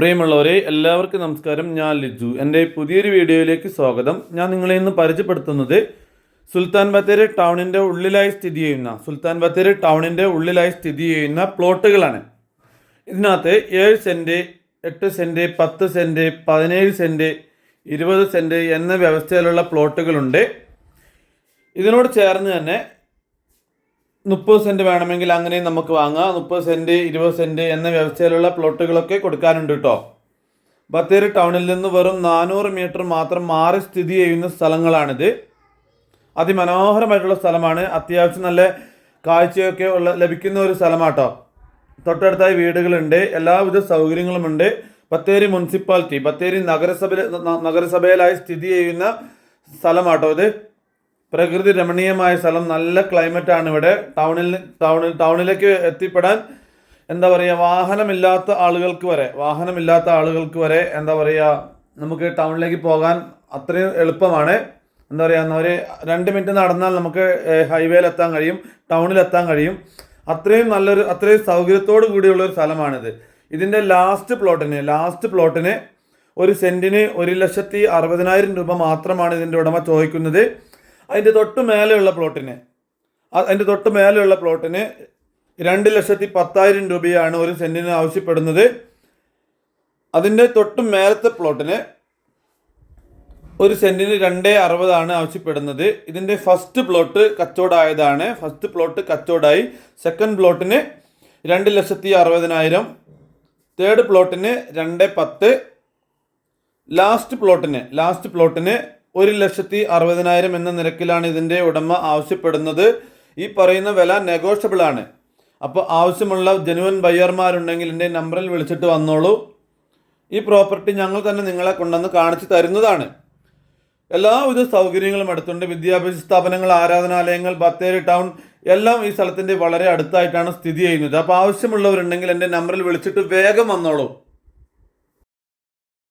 പ്രിയമുള്ളവരെ എല്ലാവർക്കും നമസ്കാരം. ഞാൻ ലിജു. എൻ്റെ പുതിയൊരു വീഡിയോയിലേക്ക് സ്വാഗതം. ഞാൻ നിങ്ങളെ ഇന്ന് പരിചയപ്പെടുത്തുന്നത് സുൽത്താൻ ബത്തേരി ടൗണിൻ്റെ ഉള്ളിലായി സ്ഥിതി ചെയ്യുന്ന പ്ലോട്ടുകളാണ്. ഇതിനകത്ത് 7 cent, 8 cent, 10 cent, 17 cent, 20 cent എന്ന വ്യവസ്ഥയിലുള്ള പ്ലോട്ടുകളുണ്ട്. ഇതിനോട് ചേർന്ന് തന്നെ 30 സെൻറ്റ് വേണമെങ്കിൽ അങ്ങനെയും നമുക്ക് വാങ്ങാം. 30 സെൻറ്റ്, 20 സെൻറ്റ് എന്ന വ്യവസ്ഥയിലുള്ള പ്ലോട്ടുകളൊക്കെ കൊടുക്കാനുണ്ട് കേട്ടോ. ബത്തേരി ടൗണിൽ നിന്ന് വെറും 400 മീറ്റർ മാത്രം മാറി സ്ഥിതി ചെയ്യുന്ന സ്ഥലങ്ങളാണിത്. അതിമനോഹരമായിട്ടുള്ള സ്ഥലമാണ്. അത്യാവശ്യം നല്ല കാഴ്ചയൊക്കെ ലഭിക്കുന്ന ഒരു സ്ഥലമാട്ടോ. തൊട്ടടുത്തായി വീടുകളുണ്ട്, എല്ലാവിധ സൗകര്യങ്ങളുമുണ്ട്. ബത്തേരി മുനിസിപ്പാലിറ്റി, ബത്തേരി നഗരസഭയിലായി സ്ഥിതി ചെയ്യുന്ന സ്ഥലമാട്ടോ ഇത്. പ്രകൃതി രമണീയമായ സ്ഥലം, നല്ല ക്ലൈമറ്റ് ആണ് ഇവിടെ. ടൗണിലേക്ക് എത്തിപ്പെടാൻ എന്താ പറയുക, വാഹനമില്ലാത്ത ആളുകൾക്ക് വരെ എന്താ പറയുക, നമുക്ക് ടൗണിലേക്ക് പോകാൻ അത്രയും എളുപ്പമാണ്. എന്താ പറയുക, ഒരു 2 മിനിറ്റ് നടന്നാൽ നമുക്ക് ഹൈവേയിൽ എത്താൻ കഴിയും, ടൗണിലെത്താൻ കഴിയും. അത്രയും സൗകര്യത്തോടു കൂടിയുള്ളൊരു സ്ഥലമാണിത്. ഇതിൻ്റെ ലാസ്റ്റ് പ്ലോട്ടിന് ഒരു സെൻറ്റിന് 1,60,000 രൂപ മാത്രമാണ് ഇതിൻ്റെ ഉടമ ചോദിക്കുന്നത്. അതിൻ്റെ തൊട്ട് മേലെയുള്ള പ്ലോട്ടിന് 2,10,000 രൂപയാണ് ഒരു സെൻറ്റിന് ആവശ്യപ്പെടുന്നത്. അതിൻ്റെ തൊട്ട് മേലത്തെ പ്ലോട്ടിന് ഒരു സെൻറ്റിന് 2,60 ആവശ്യപ്പെടുന്നത്. ഇതിൻ്റെ ഫസ്റ്റ് പ്ലോട്ട് കച്ചവടമായി. സെക്കൻഡ് പ്ലോട്ടിന് 2,60,000, തേർഡ് പ്ലോട്ടിന് 2,10,000, ലാസ്റ്റ് പ്ലോട്ടിന് 1,60,000 എന്ന നിരക്കിലാണ് ഇതിൻ്റെ ഉടമ ആവശ്യപ്പെടുന്നത്. ഈ പറയുന്ന വില നെഗോഷ്യബിൾ ആണ്. അപ്പോൾ ആവശ്യമുള്ള ജെനുവൻ ബയ്യർമാരുണ്ടെങ്കിൽ എൻ്റെ നമ്പറിൽ വിളിച്ചിട്ട് വന്നോളൂ. ഈ പ്രോപ്പർട്ടി ഞങ്ങൾ തന്നെ നിങ്ങളെ കൊണ്ടുവന്ന് കാണിച്ചു തരുന്നതാണ്. എല്ലാവിധ സൗകര്യങ്ങളും അടുത്തുണ്ട്. വിദ്യാഭ്യാസ സ്ഥാപനങ്ങൾ, ആരാധനാലയങ്ങൾ, ബത്തേരി ടൗൺ എല്ലാം ഈ സ്ഥലത്തിൻ്റെ വളരെ അടുത്തായിട്ടാണ് സ്ഥിതി ചെയ്യുന്നത്. അപ്പോൾ ആവശ്യമുള്ളവരുണ്ടെങ്കിൽ എൻ്റെ നമ്പറിൽ വിളിച്ചിട്ട് വേഗം വന്നോളൂ.